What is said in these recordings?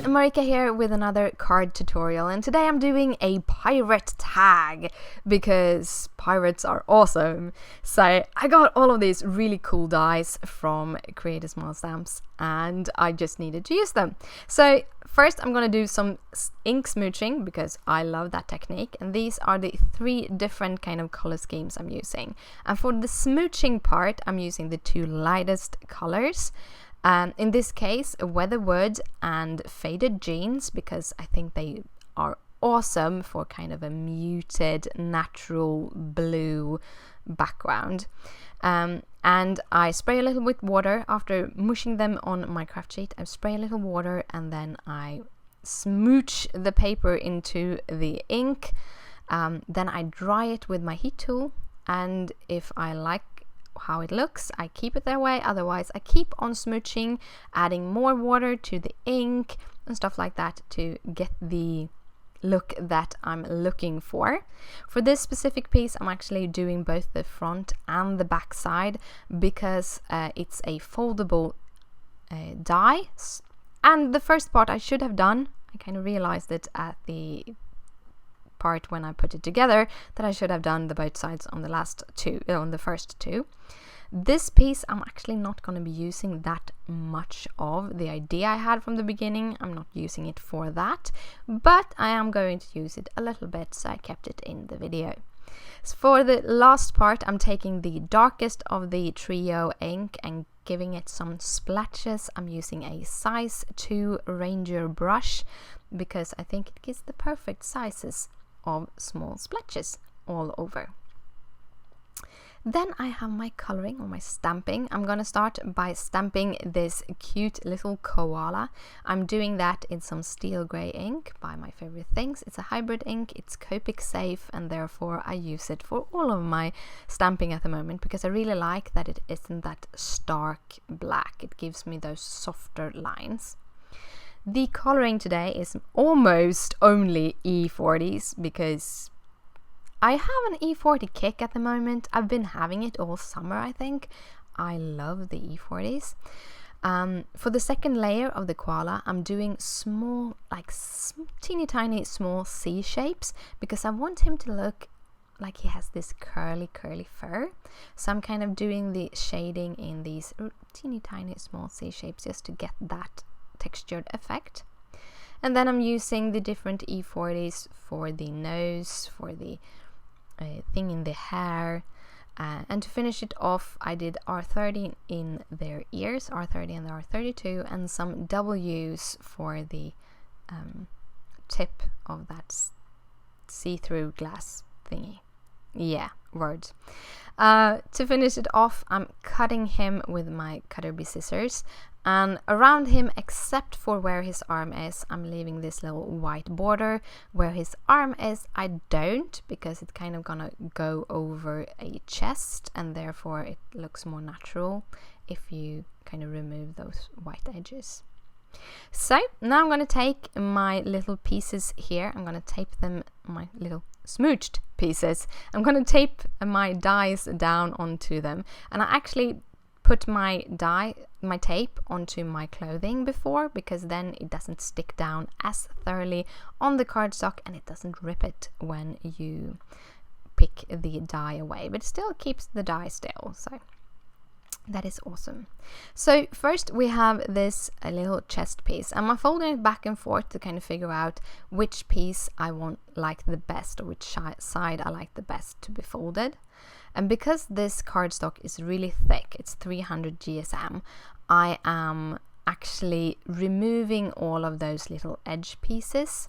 Marika here with another card tutorial, and today I'm doing a pirate tag because pirates are awesome. So I got all of these really cool dies from Create a Small Stamps and I just needed to use them. So first I'm going to do some ink smooching because I love that technique, and these are the 3 different kind of color schemes I'm using. And for the smooching part I'm using the 2 lightest colors. In this case, Weatherwood and Faded Jeans, because I think they are awesome for kind of a muted natural blue background. And I spray a little with water after mushing them on my craft sheet. I spray a little water and then I smooch the paper into the ink. Then I dry it with my heat tool, and if I like how it looks, I keep it that way. Otherwise I keep on smooching, adding more water to the ink and stuff like that to get the look that I'm looking for. For this specific piece I'm actually doing both the front and the back side because it's a foldable die. And the first part I should have done, I kind of realized it at the part when I put it together, that I should have done the both sides on the first 2. This piece I'm actually not going to be using that much of. The idea I had from the beginning, I'm not using it for that, but I am going to use it a little bit, so I kept it in the video. So for the last part I'm taking the darkest of the trio ink and giving it some splashes. I'm using a size 2 Ranger brush because I think it gives the perfect sizes of small splashes all over. Then I have my coloring or my stamping. I'm gonna start by stamping this cute little koala. I'm doing that in some steel gray ink by My Favorite Things. It's a hybrid ink, it's Copic safe, and therefore I use it for all of my stamping at the moment because I really like that it isn't that stark black. It gives me those softer lines. The coloring today is almost only E40s because I have an E40 kick at the moment. I've been having it all summer, I think. I love the E40s. For the second layer of the koala, I'm doing small, like teeny tiny small C shapes because I want him to look like he has this curly fur. So I'm kind of doing the shading in these teeny tiny small C shapes just to get that textured effect. And then I'm using the different E40s for the nose, for the thing in the hair, and to finish it off I did R30 in their ears, R30 and the R32, and some W's for the tip of that see-through glass thingy. Yeah, words. To finish it off I'm cutting him with my Cutter-Bee scissors, and around him, except for where his arm is, I'm leaving this little white border. Where his arm is, I don't, because it's kind of gonna go over a chest and therefore it looks more natural if you kind of remove those white edges. So now I'm gonna take my little pieces here, I'm gonna tape them, my little smooched pieces, I'm gonna tape my dies down onto them, and I actually put my tape onto my clothing before because then it doesn't stick down as thoroughly on the cardstock and it doesn't rip it when you pick the die away, but it still keeps the die still, so that is awesome. So first we have this little chest piece. I'm folding it back and forth to kind of figure out which piece I like the best, or which side I like the best to be folded. And because this cardstock is really thick, it's 300 GSM, I am actually removing all of those little edge pieces,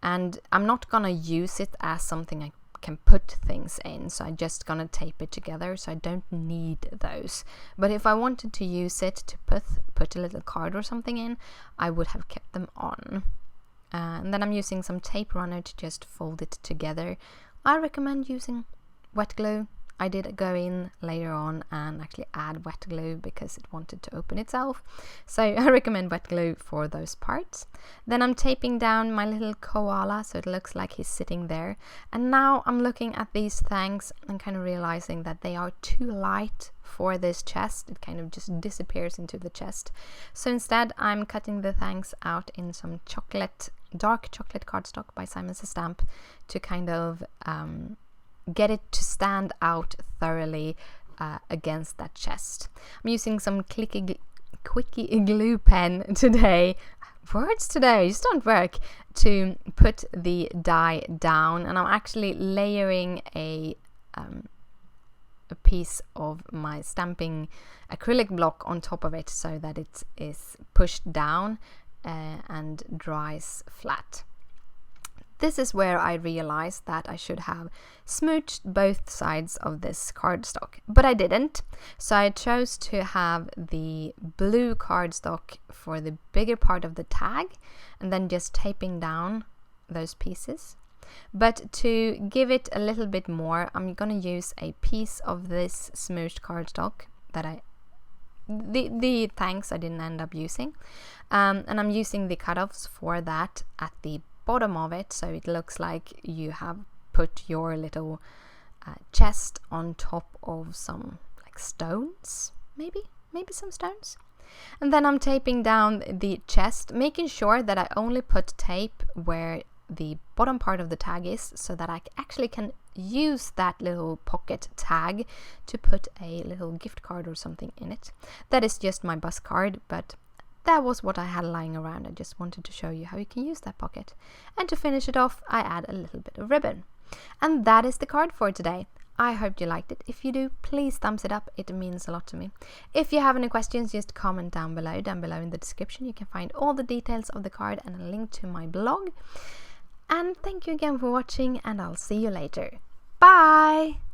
and I'm not gonna use it as something I can put things in, so I'm just gonna tape it together, so I don't need those. But if I wanted to use it to put a little card or something in, I would have kept them on. And then I'm using some tape runner to just fold it together. I recommend using wet glue. I did go in later on and actually add wet glue because it wanted to open itself. So I recommend wet glue for those parts. Then I'm taping down my little koala so it looks like he's sitting there. And now I'm looking at these things and kind of realizing that they are too light for this chest. It kind of just disappears into the chest. So instead I'm cutting the thanks out in some dark chocolate cardstock by Simon Says Stamp to kind of get it to stand out thoroughly against that chest. I'm using some quickie glue pen today. Words today just don't work, to put the die down, and I'm actually layering a piece of my stamping acrylic block on top of it so that it is pushed down and dries flat. This is where I realized that I should have smooched both sides of this cardstock, but I didn't. So I chose to have the blue cardstock for the bigger part of the tag and then just taping down those pieces. But to give it a little bit more, I'm going to use a piece of this smooshed cardstock that the thanks I didn't end up using. And I'm using the cutoffs for that at the bottom of it, so it looks like you have put your little chest on top of some like stones, maybe some stones. And then I'm taping down the chest, making sure that I only put tape where the bottom part of the tag is, so that I actually can use that little pocket tag to put a little gift card or something in it. That is just my bus card, but that was what I had lying around. I just wanted to show you how you can use that pocket. And to finish it off, I add a little bit of ribbon. And that is the card for today. I hope you liked it. If you do, please thumbs it up. It means a lot to me. If you have any questions, just comment down below. Down below in the description, you can find all the details of the card and a link to my blog. And thank you again for watching, and I'll see you later. Bye!